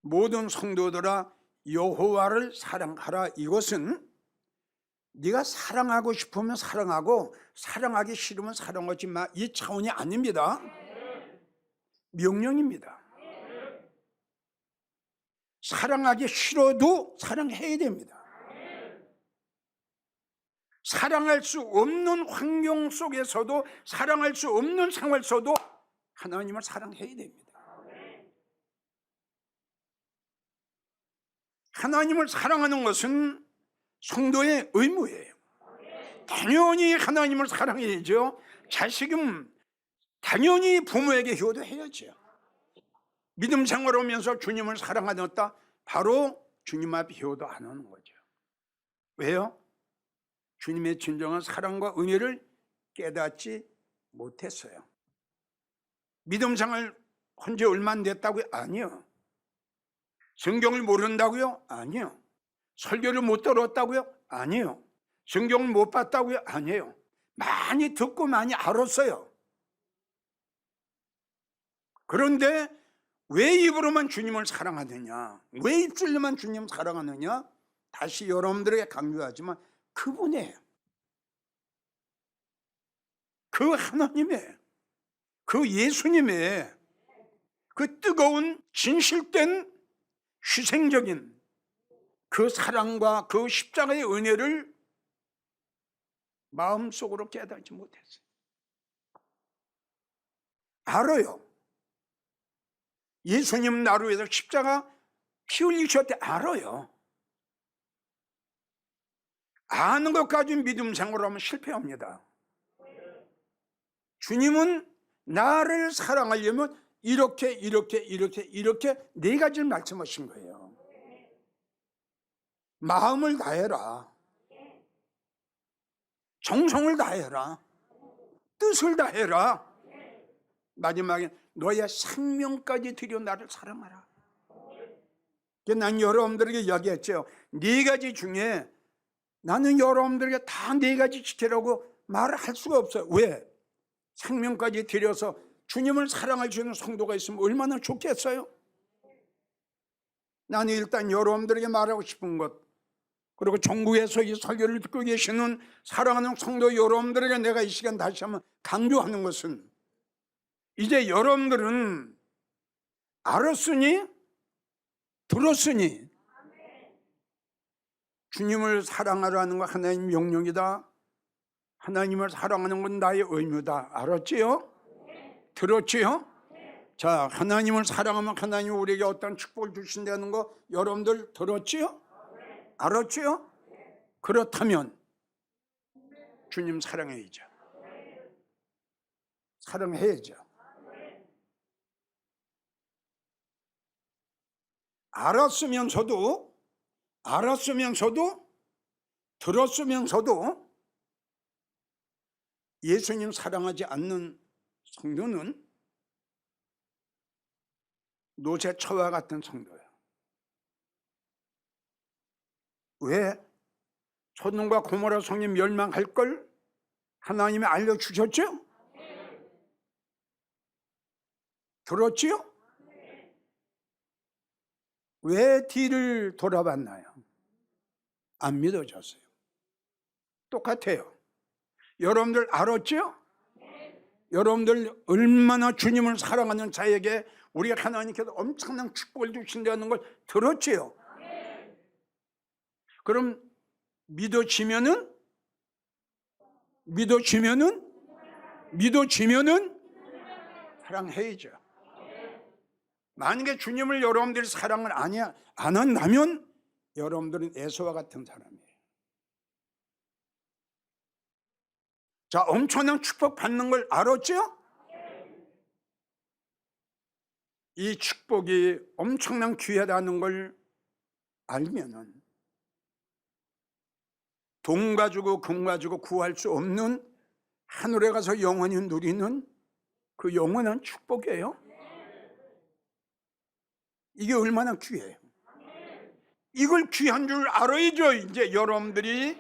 모든 성도들아 여호와를 사랑하라. 이것은 네가 사랑하고 싶으면 사랑하고 사랑하기 싫으면 사랑하지 마, 이 차원이 아닙니다. 명령입니다. 사랑하기 싫어도 사랑해야 됩니다. 사랑할 수 없는 환경 속에서도, 사랑할 수 없는 생활 속에서도 하나님을 사랑해야 됩니다. 하나님을 사랑하는 것은 성도의 의무예요. 당연히 하나님을 사랑해야죠. 자식은 당연히 부모에게 효도해야죠. 믿음 생활하면서 주님을 사랑하였다, 바로 주님 앞에 효도 안 하는 거죠. 왜요? 주님의 진정한 사랑과 은혜를 깨닫지 못했어요. 믿음 생활 한 지 얼마 안 됐다고요? 아니요. 성경을 모른다고요? 아니요. 설교를 못 들었다고요? 아니요. 성경을 못 봤다고요? 아니에요. 많이 듣고 많이 알았어요. 그런데 왜 입으로만 주님을 사랑하느냐, 왜 입술로만 주님을 사랑하느냐, 다시 여러분들에게 강조하지만 그분의, 그 하나님의, 그 예수님의 그 뜨거운 진실된 희생적인 그 사랑과 그 십자가의 은혜를 마음속으로 깨닫지 못했어요. 알아요. 예수님 나를 위해서 십자가 피 흘리셨대, 알아요. 아는 것까지 믿음 생활을 하면 실패합니다. 주님은 나를 사랑하려면 이렇게 네 가지를 말씀하신 거예요. 마음을 다해라, 정성을 다해라, 뜻을 다해라, 마지막에 너의 생명까지 들여 나를 사랑하라. 난 여러분들에게 이야기했죠. 네 가지 중에 나는 여러분들에게 다 네 가지 지키라고 말을 할 수가 없어요. 왜? 생명까지 들여서 주님을 사랑할 수 있는 성도가 있으면 얼마나 좋겠어요? 나는 일단 여러분들에게 말하고 싶은 것, 그리고 전국에서 이 설교를 듣고 계시는 사랑하는 성도 여러분들에게 내가 이 시간 다시 한번 강조하는 것은, 이제 여러분들은 알았으니, 들었으니, 주님을 사랑하라는 건 하나님 명령이다, 하나님을 사랑하는 건 나의 의무다. 알았지요? 들었지요? 자, 하나님을 사랑하면 하나님이 우리에게 어떤 축복을 주신다는 거 여러분들 들었지요? 알았지요? 그렇다면 주님 사랑해야죠. 사랑해야죠. 알았으면서도 들었으면서도 예수님 사랑하지 않는 성도는 노새처와 같은 성도예요. 왜? 소돔과 고모라 성이 멸망할 걸 하나님이 알려주셨죠? 들었지요? 왜 뒤를 돌아봤나요? 안 믿어졌어요. 똑같아요. 여러분들 알았죠? 여러분들 얼마나 주님을 사랑하는 자에게 우리가 하나님께서 엄청난 축복을 주신다는 걸 들었지요? 그럼 믿어지면은 사랑해야죠. 만약에 주님을 여러분들이 사랑을 안 한다면 여러분들은 에서와 같은 사람이에요. 자, 엄청난 축복 받는 걸 알았죠? 이 축복이 엄청난 귀하다는 걸 알면은 돈 가지고 금 가지고 구할 수 없는 하늘에 가서 영원히 누리는 그 영원한 축복이에요. 이게 얼마나 귀해요. 이걸 귀한 줄 알아야죠. 이제 여러분들이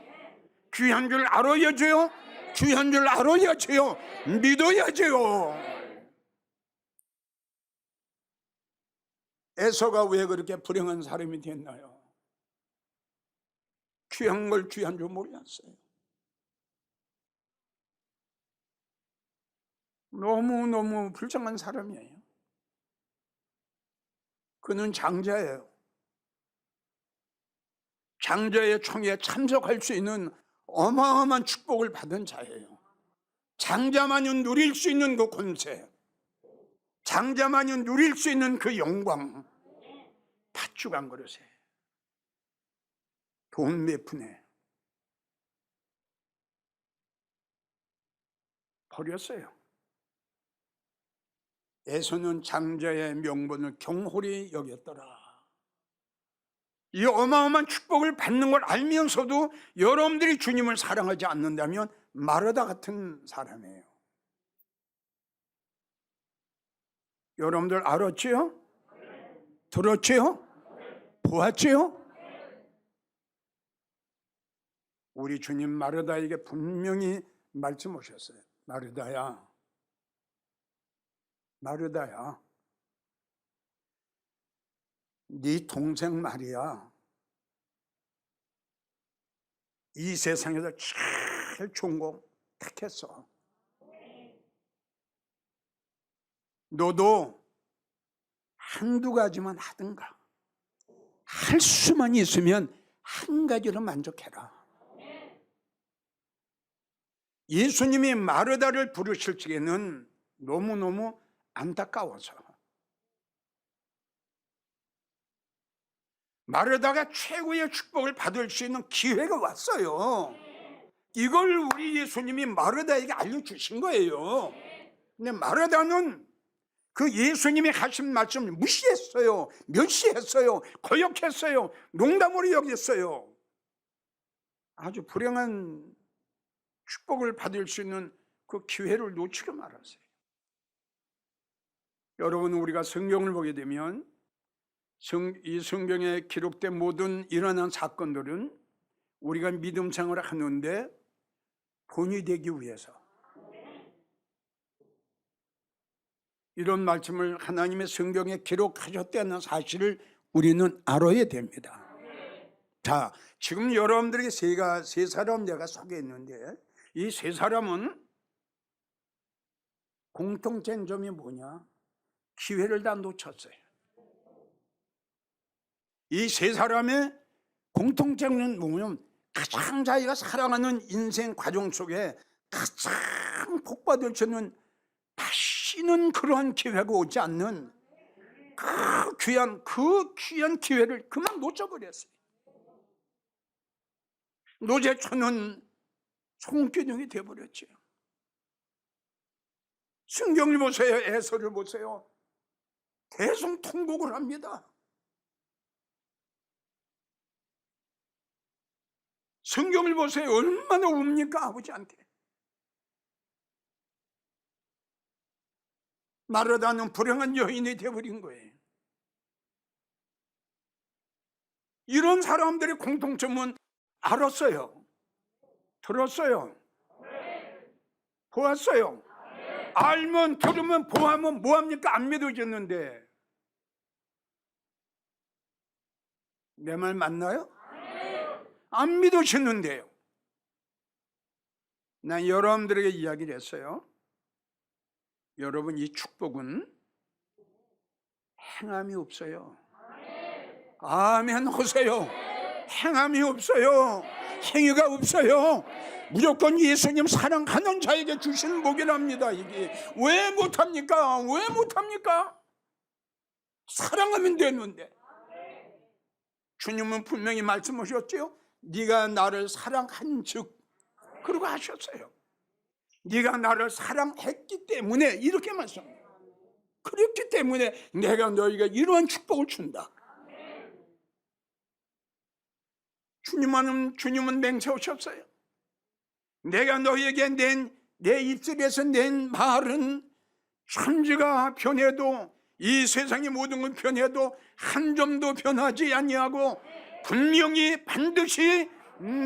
귀한 줄 알아야죠. 귀한 줄 알아야죠. 믿어야죠. 에서가 왜 그렇게 불행한 사람이 됐나요? 귀한 걸 귀한 줄 몰랐어요. 너무너무 불쌍한 사람이에요. 그는 장자예요. 장자의 총회에 참석할 수 있는 어마어마한 축복을 받은 자예요. 장자만이 누릴 수 있는 그 권세, 장자만이 누릴 수 있는 그 영광, 팥죽 한 그릇에 돈 몇 푼에 버렸어요. 에서는 장자의 명분을 경홀히 여겼더라. 이 어마어마한 축복을 받는 걸 알면서도 여러분들이 주님을 사랑하지 않는다면 마르다 같은 사람이에요. 여러분들 알았지요? 들었지요? 보았지요? 우리 주님 마르다에게 분명히 말씀하셨어요. 마르다야, 마르다야, 네 동생 말이야, 이 세상에서 제일 좋은 거 택했어. 너도 한두 가지만 하든가, 할 수만 있으면 한 가지로 만족해라. 예수님이 마르다를 부르실 적에는 너무너무 안타까워서 마르다가 최고의 축복을 받을 수 있는 기회가 왔어요. 이걸 우리 예수님이 마르다에게 알려주신 거예요. 근데 마르다는 그 예수님이 하신 말씀을 무시했어요. 멸시했어요. 거역했어요. 농담으로 여겼어요. 아주 불행한 축복을 받을 수 있는 그 기회를 놓치고 말았어요. 여러분, 우리가 성경을 보게 되면 이 성경에 기록된 모든 일어난 사건들은 우리가 믿음 생활을 하는데 본이 되기 위해서, 이런 말씀을 하나님의 성경에 기록하셨다는 사실을 우리는 알아야 됩니다. 자, 지금 여러분들에게 세 사람 제가 소개했는데, 이 세 사람은 공통된 점이 뭐냐? 기회를 다 놓쳤어요. 이 세 사람의 공통점은 뭐냐면, 가장 자기가 사랑하는 인생 과정 속에 가장 복받을 수 있는 다시는 그러한 기회가 오지 않는 그 귀한 기회를 그만 놓쳐버렸어요. 노제초는 송기둥이 되어버렸죠. 성경을 보세요. 에서를 보세요. 대성통곡을 합니다. 성경을 보세요. 얼마나 웁니까, 아버지한테. 마르다는 불행한 여인이 되어버린 거예요. 이런 사람들의 공통점은 알았어요, 들었어요, 보았어요. 알면, 들으면, 보하면 뭐합니까? 안 믿어졌는데. 내 말 맞나요? 안 믿으셨는데요. 난 여러분들에게 이야기를 했어요. 여러분, 이 축복은 행함이 없어요. 아멘 하세요. 행함이 없어요. 행위가 없어요. 무조건 예수님 사랑하는 자에게 주시는 복이랍니다. 이게 왜 못합니까? 왜 못합니까? 사랑하면 되는데. 주님은 분명히 말씀하셨죠. 네가 나를 사랑한 즉, 그러고 하셨어요. 네가 나를 사랑했기 때문에, 이렇게 말씀합니다. 그렇기 때문에 내가 너희가 이러한 축복을 준다. 주님은 맹세하셨어요. 내가 너희에게 내 입술에서 낸 말은 천지가 변해도, 이 세상의 모든 건 변해도 한 점도 변하지 아니하고 분명히 반드시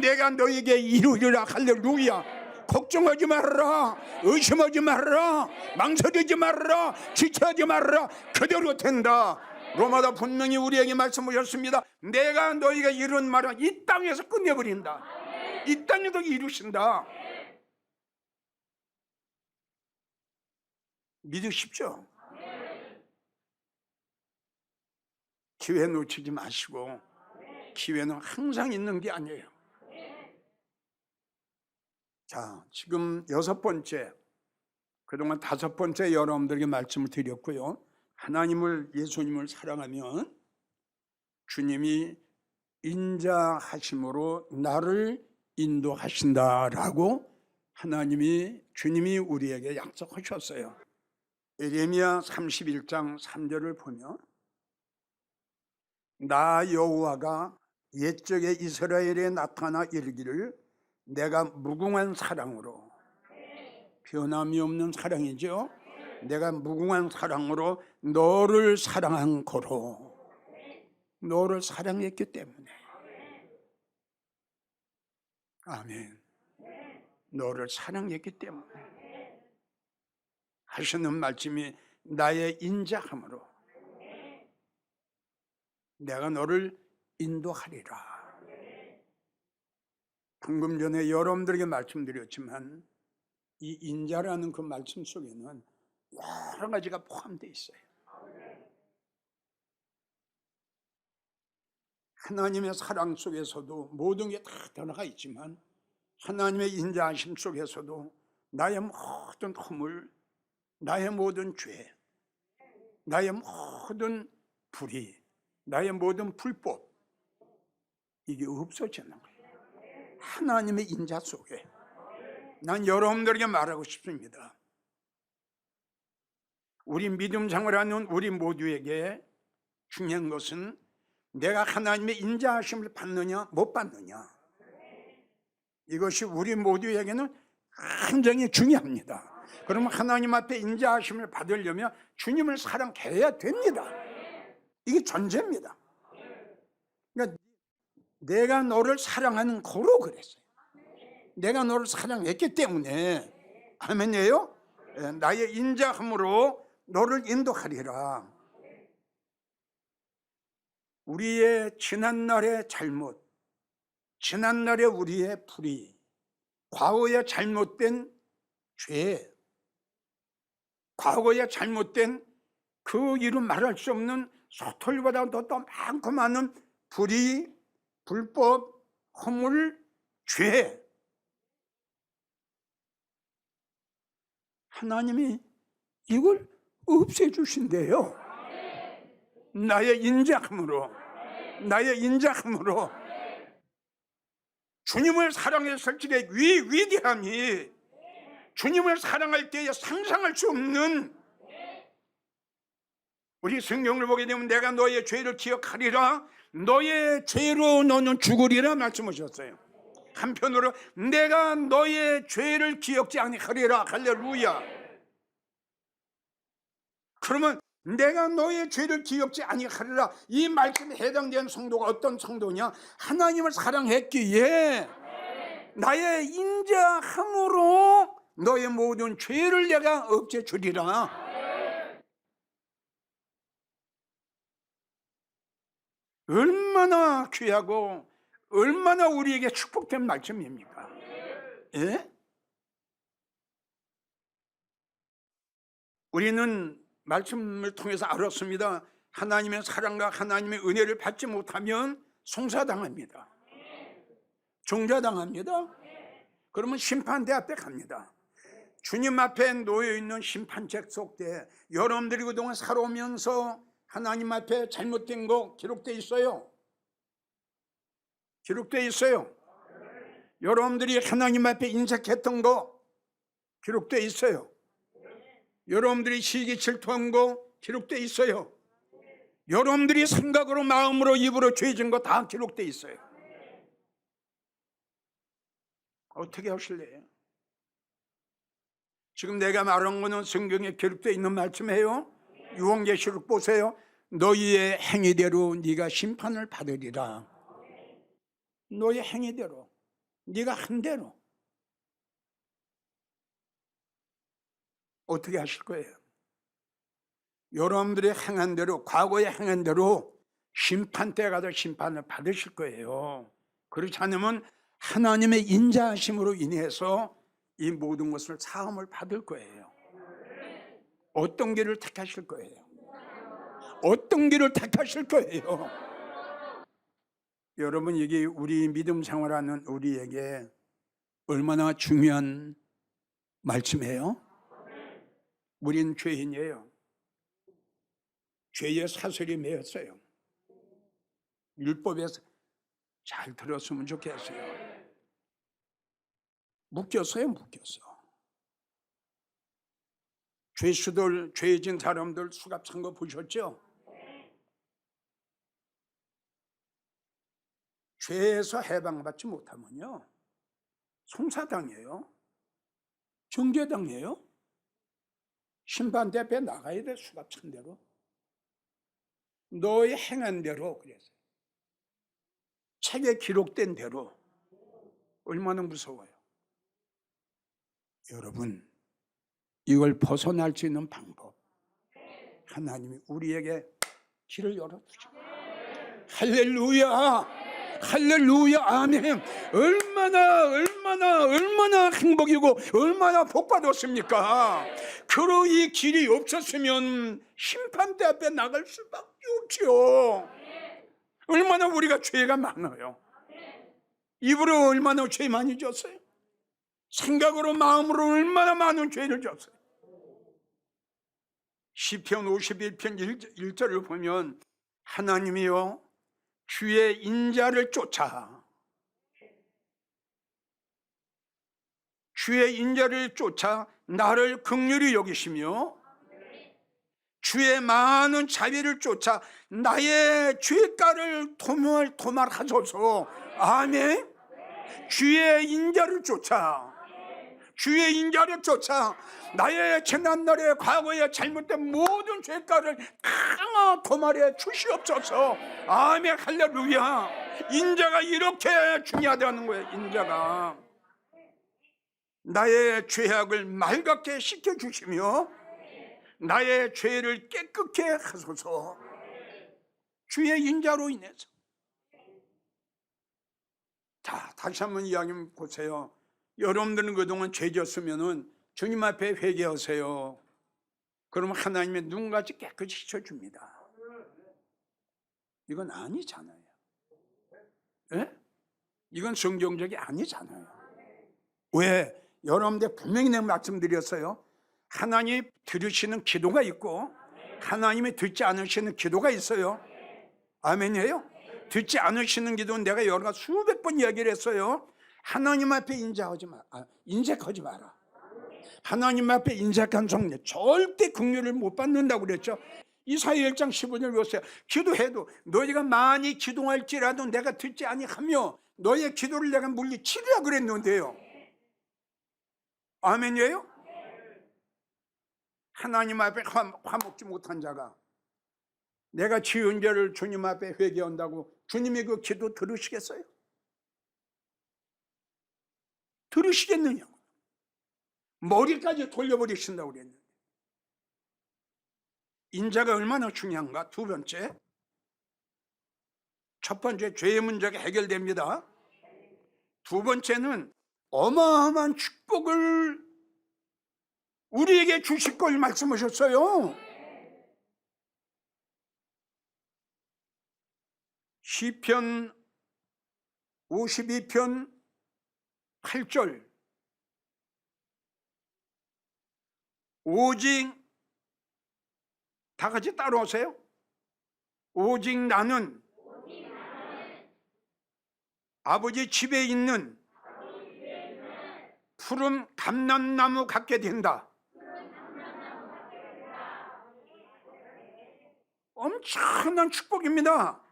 내가 너에게 이루리라. 할렐루야. 걱정하지 말아라. 의심하지 말아라. 망설이지 말아라. 지체하지 말아라. 그대로 된다. 로마다 분명히 우리에게 말씀하셨습니다. 내가 너희가 이룬 말은 이 땅에서 끝내버린다. 이 땅에도 이루신다. 믿으십시오. 기회 놓치지 마시고, 기회는 항상 있는 게 아니에요. 자, 지금 6번째, 그동안 5번째 여러분들에게 말씀을 드렸고요. 하나님을, 예수님을 사랑하면 주님이 인자하심으로 나를 인도하신다라고 주님이 우리에게 약속하셨어요. 예레미야 31장 3절을 보면, 나 여호와가 옛적에 이스라엘에 나타나 이르기를 내가 무궁한 사랑으로, 변함이 없는 사랑이죠. 내가 무궁한 사랑으로 너를 사랑한 거로, 너를 사랑했기 때문에. 아멘. 너를 사랑했기 때문에 하시는 말씀이 나의 인자함으로 내가 너를 인도하리라. 방금 전에 여러분들에게 말씀드렸지만 이 인자라는 그 말씀 속에는 여러 가지가 포함되어 있어요. 하나님의 사랑 속에서도 모든 게 다 들어가 있지만, 하나님의 인자하심 속에서도 나의 모든 허물, 나의 모든 죄, 나의 모든 불의, 나의 모든 불법, 이게 없어지는 거예요. 하나님의 인자 속에. 난 여러분들에게 말하고 싶습니다. 우리 믿음 생활하는 우리 모두에게 중요한 것은 내가 하나님의 인자하심을 받느냐 못 받느냐, 이것이 우리 모두에게는 굉장히 중요합니다. 그러면 하나님 앞에 인자하심을 받으려면 주님을 사랑해야 됩니다. 이게 전제입니다. 그러니까 내가 너를 사랑하는 거로 그랬어요. 내가 너를 사랑했기 때문에, 아멘이에요? 나의 인자함으로 너를 인도하리라. 우리의 지난날의 잘못, 지난날의 우리의 불의, 과거의 잘못된 죄, 과거의 잘못된 그 이루 말할 수 없는 소털보다 더 많고 많은 불의, 불법, 허물, 죄, 하나님이 이걸 없애주신대요. 나의 인자함으로, 나의 인자함으로. 주님을 사랑했을 적에 위대함이 주님을 사랑할 때에 상상할 수 없는, 우리 성경을 보게 되면 내가 너의 죄를 기억하리라, 너의 죄로 너는 죽으리라 말씀하셨어요. 한편으로 내가 너의 죄를 기억지 아니하리라. 할렐루야. 그러면 내가 너의 죄를 기억지 아니하리라, 이 말씀에 해당되는 성도가 어떤 성도냐? 하나님을 사랑했기에 나의 인자함으로 너의 모든 죄를 내가 없애주리라. 얼마나 귀하고 얼마나 우리에게 축복된 말씀입니까? 예? 우리는 말씀을 통해서 알았습니다. 하나님의 사랑과 하나님의 은혜를 받지 못하면 송사당합니다. 종자당합니다. 그러면 심판대 앞에 갑니다. 주님 앞에 놓여있는 심판책 속에 여러분들이 그동안 살아오면서 하나님 앞에 잘못된 거 기록되어 있어요. 기록되어 있어요. 여러분들이 하나님 앞에 인색했던 거 기록되어 있어요. 여러분들이 시기 질투한 거 기록되어 있어요. 여러분들이 생각으로, 마음으로, 입으로 죄진 거 다 기록되어 있어요. 어떻게 하실래요? 지금 내가 말한 거는 성경에 기록되어 있는 말씀이에요. 요한계시록 보세요. 너희의 행위대로 네가 심판을 받으리라. 너의 행위대로, 네가 한 대로. 어떻게 하실 거예요? 여러분들이 행한 대로, 과거에 행한 대로 심판대에 가서 심판을 받으실 거예요. 그렇지 않으면 하나님의 인자하심으로 인해서 이 모든 것을 사함을 받을 거예요. 어떤 길을 택하실 거예요? 어떤 길을 택하실 거예요? 여러분, 이게 우리 믿음 생활하는 우리에게 얼마나 중요한 말씀이에요? 우린 죄인이에요. 죄의 사슬이 매였어요. 율법에서 잘 들었으면 좋겠어요. 묶였어요, 묶였어. 죄수들, 죄진 사람들 수갑 찬 거 보셨죠? 죄에서 해방받지 못하면요, 송사당해요, 정죄당해요. 심판대 앞에 나가야 돼, 수갑 찬 대로. 너의 행한 대로. 그래서 책에 기록된 대로. 얼마나 무서워요. 여러분, 이걸 벗어날 수 있는 방법, 하나님이 우리에게 길을 열어주시고. 할렐루야, 할렐루야, 아멘. 얼마나 행복이고 얼마나 복받았습니까? 그러 이 길이 없었으면 심판대 앞에 나갈 수밖에 없죠. 얼마나 우리가 죄가 많아요. 입으로 얼마나 죄 많이 졌어요. 생각으로, 마음으로 얼마나 많은 죄를 졌어요. 시편 51편 1절을 보면 하나님이요, 주의 인자를 쫓아, 주의 인자를 쫓아 나를 긍휼히 여기시며 주의 많은 자비를 쫓아 나의 죄가를 도말하소서. 아멘. 주의 인자를 쫓아, 주의 인자를 쫓아 나의 지난날의 과거의 잘못된 모든 죄가를 다 도말해 주시옵소서. 아멘, 할렐루야. 인자가 이렇게 중요하다는 거예요. 인자가 나의 죄악을 맑게 씻겨주시며 나의 죄를 깨끗게 하소서. 주의 인자로 인해서. 자, 다시 한번 이야기 보세요. 여러분들은 그동안 죄 졌으면 주님 앞에 회개하세요. 그러면 하나님의 눈같이 깨끗이 씻어줍니다. 이건 아니잖아요. 예? 이건 성경적이 아니잖아요. 왜? 여러분들 분명히 내가 말씀드렸어요. 하나님 들으시는 기도가 있고 하나님이 듣지 않으시는 기도가 있어요. 아멘이에요? 듣지 않으시는 기도는 내가 여러 가지 수백 번 이야기를 했어요. 하나님 앞에 인색하지 마라. 하나님 앞에 인색한 성례 절대 긍휼을 못 받는다고 그랬죠. 이사야 1장 15절 보세요. 기도해도 너희가 많이 기도할지라도 내가 듣지 아니하며 너희의 기도를 내가 물리치리라 그랬는데요. 아멘이에요? 하나님 앞에 화목지 못한 자가 내가 지은 죄를 주님 앞에 회개한다고 주님이 그 기도 들으시겠어요? 들으시겠느냐고. 머리까지 돌려버리신다고 그랬는데. 인자가 얼마나 중요한가? 두 번째, 첫 번째 죄의 문제가 해결됩니다. 두 번째는 어마어마한 축복을 우리에게 주실 걸 말씀하셨어요. 시편 52편 8절 오직, 다 같이 따라오세요. 오직 나는 아버지 집에 있는 푸른 감람나무 같게 된다. 엄청난 축복입니다.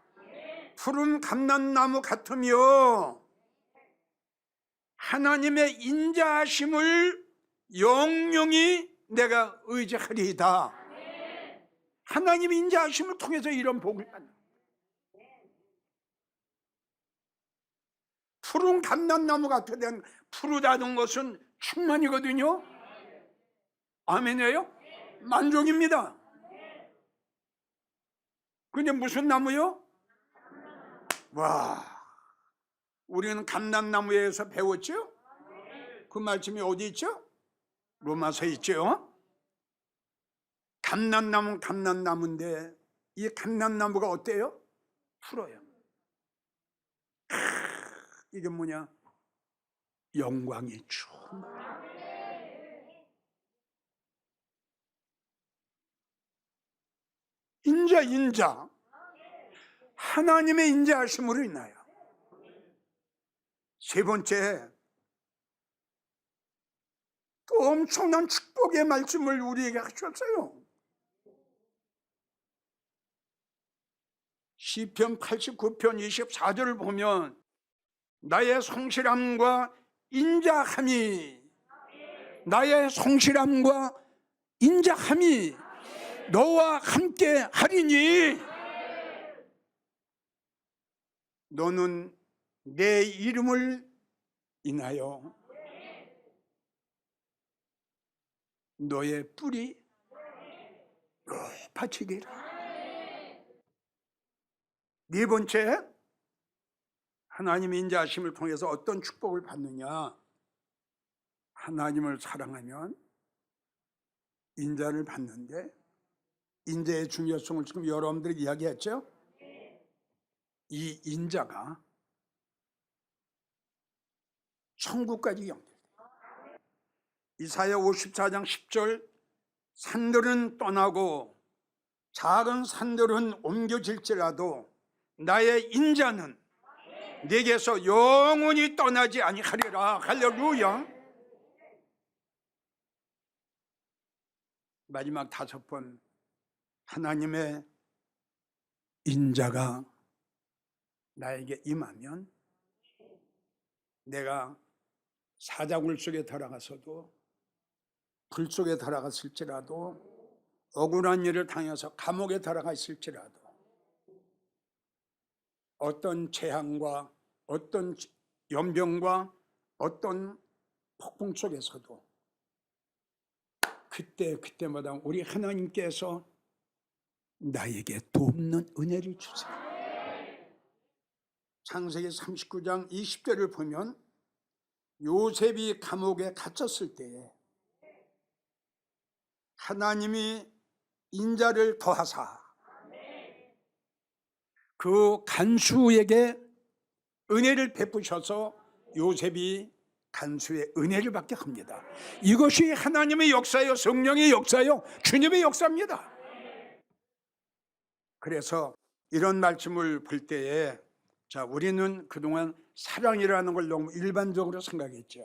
푸른 감람나무 같으며 하나님의 인자하심을 영영히 내가 의지하리이다. 하나님의 인자하심을 통해서 이런 복을 받는. 푸른 감람나무 같게 된, 푸르다는 것은 충만이거든요. 아멘이에요? 만족입니다. 근데 무슨 나무요? 와, 우리는 감람나무에서 배웠죠? 그 말씀이 어디 있죠? 로마서에 있죠? 감람나무는 감람나무인데 이 감람나무가 어때요? 풀어요. 이게 뭐냐? 영광의 충만. 인자 하나님의 인자하심으로 인하여. 세 번째, 또 엄청난 축복의 말씀을 우리에게 하셨어요. 시편 89편 24절을 보면 나의 성실함과 인자함이, 나의 성실함과 인자함이 너와 함께 하리니 너는 내 이름을 인하여 너의 뿔이 높아지리라. 네 번째, 하나님의 인자하심을 통해서 어떤 축복을 받느냐? 하나님을 사랑하면 인자를 받는데, 인자의 중요성을 지금 여러분들이 이야기했죠? 이 인자가 천국까지 연결돼요. 이사야 54장 10절, 산들은 떠나고 작은 산들은 옮겨질지라도 나의 인자는 내게서 영원히 떠나지 아니하리라. 할렐루야. 마지막 5번, 하나님의 인자가 나에게 임하면 내가 사자굴 속에 들어가서도, 불 속에 들어갔을지라도, 억울한 일을 당해서 감옥에 들어가 있을지라도, 어떤 재앙과 어떤 연병과 어떤 폭풍 속에서도 그때마다 우리 하나님께서 나에게 돕는 은혜를 주세요. 창세기 39장 20절을 보면 요셉이 감옥에 갇혔을 때에 하나님이 인자를 더하사 그 간수에게 은혜를 베푸셔서 요셉이 간수의 은혜를 받게 합니다. 이것이 하나님의 역사요, 성령의 역사요, 주님의 역사입니다. 그래서 이런 말씀을 볼 때에, 자, 우리는 그동안 사랑이라는 걸 너무 일반적으로 생각했죠.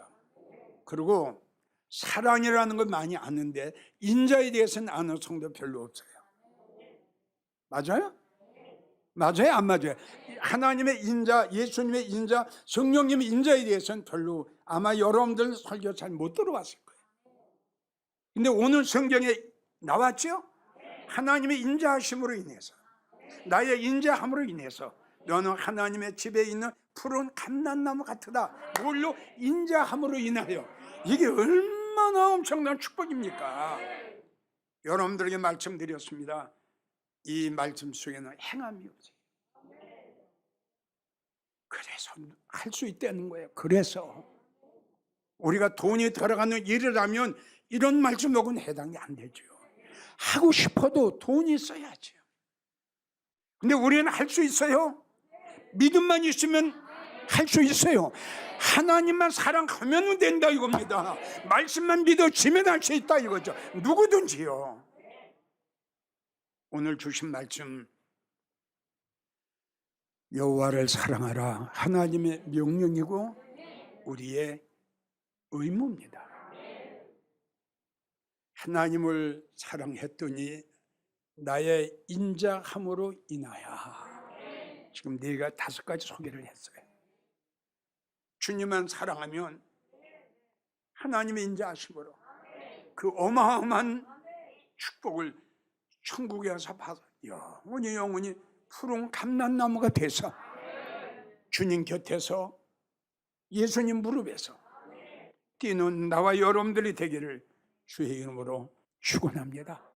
그리고 사랑이라는 걸 많이 아는데 인자에 대해서는 아는 성도 별로 없어요. 맞아요? 맞아요? 안 맞아요? 하나님의 인자, 예수님의 인자, 성령님의 인자에 대해서는 별로, 아마 여러분들 설교 잘 못 들어봤을 거예요. 근데 오늘 성경에 나왔죠? 하나님의 인자하심으로 인해서, 나의 인자함으로 인해서 너는 하나님의 집에 있는 푸른 감람나무 같으다. 뭘로? 인자함으로 인하여. 이게 얼마나 엄청난 축복입니까? 여러분들에게 말씀드렸습니다. 이 말씀 속에는 행함이 없어요. 그래서 할 수 있다는 거예요. 그래서 우리가 돈이 들어가는 일을 하면 이런 말씀하고는 해당이 안 되죠. 하고 싶어도 돈이 있어야죠. 근데 우리는 할 수 있어요. 믿음만 있으면 할 수 있어요. 하나님만 사랑하면 된다 이겁니다. 말씀만 믿어지면 할 수 있다 이거죠. 누구든지요. 오늘 주신 말씀, 여호와를 사랑하라, 하나님의 명령이고 우리의 의무입니다. 하나님을 사랑했더니 나의 인자함으로 인하여, 지금 네가 5가지 소개를 했어요. 주님만 사랑하면 하나님의 인자하심으로 그 어마어마한 축복을 천국에 가서 받아 영원히 푸른 감람나무가 돼서 주님 곁에서, 예수님 무릎에서 뛰는 나와 여러분들이 되기를 주의 이름으로 축원합니다.